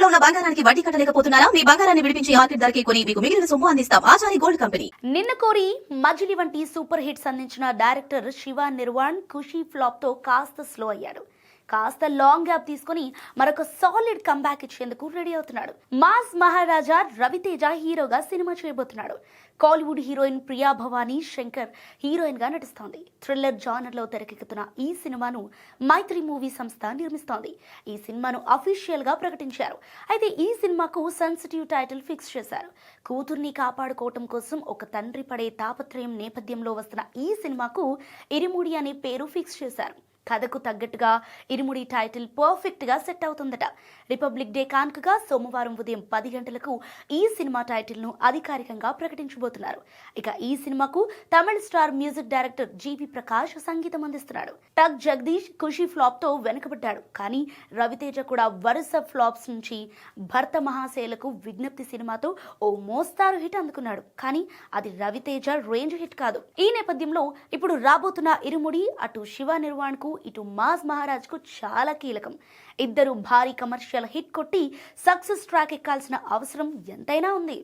ఇంట్లో ఉన్న బంగారానికి వడ్డీ కట్టలేకపోతున్నారా? మీ బంగారాన్ని విడిపించి మార్కెట్ ధరకే కొని మీకు మిగిలిన సొమ్ము అందిస్తాం. Achari gold company. నిన్న కోరి మజిలీ వంటి సూపర్ హిట్స్ అందించిన డైరెక్టర్ శివ నిర్వాణ్ ఖుషీ ఫ్లాప్ తో కాస్త స్లో అయ్యాడు. కాస్త లాంగ్ గ్యాప్ తీసుకుని మరొక సాలిడ్ కంబ్యాక్ ఇచ్చేందుకు రెడీ అవుతున్నాడు. మాస్ మహారాజా రవితేజ హీరోగా సినిమా చేయబోతున్నాడు. కాలీవుడ్ హీరోయిన్ ప్రియా భవానీ శంకర్ హీరోయిన్ గా నటిస్తోంది. థ్రిల్లర్ జానర్ లో తెరకెక్కుతున్న ఈ సినిమాను మైత్రి మూవీ సంస్థ నిర్మిస్తోంది. ఈ సినిమాను అఫీషియల్ గా ప్రకటించారు. అయితే ఈ సినిమాకు సెన్సిటివ్ టైటిల్ ఫిక్స్ చేశారు. కూతుర్ని కాపాడుకోవటం కోసం ఒక తండ్రి పడే తాపత్రయం నేపథ్యంలో వస్తున్న ఈ సినిమాకు ఇరుముడి అనే పేరు ఫిక్స్ చేశారు. కథకు తగ్గట్టుగా ఇరుముడి టైటిల్ పర్ఫెక్ట్ గా సెట్ అవుతుందట. రిపబ్లిక్ డే కానుకగా సోమవారం ఉదయం 10 గంటలకు ఈ సినిమా టైటిల్ ను అధికారికంగా ప్రకటించబోతున్నారు. ఇక ఈ సినిమాకు తమిళ స్టార్ మ్యూజిక్ డైరెక్టర్ జీవి ప్రకాష్ సంగీతం అందిస్తున్నాడు. టక్ జగదీష్ ఖుషీ ఫ్లాప్ తో వెనుకబడ్డాడు. కానీ రవితేజ కూడా వరుస ఫ్లాప్స్ నుంచి భర్త మహాశైలకు విజ్ఞప్తి సినిమాతో ఓ మోస్తారు హిట్ అందుకున్నాడు. కానీ అది రవితేజ రేంజ్ హిట్ కాదు. ఈ నేపథ్యంలో ఇప్పుడు రాబోతున్న ఇరుముడి అటు శివ నిర్వాణ్ కు ఇటు మాస్ మహారాజ్ కు చాలా కీలకం. ఇద్దరు భారీ కమర్షియల్ హిట్ కొట్టి సక్సెస్ ట్రాక్ ఎక్కాల్సిన అవసరం ఎంతైనా ఉంది.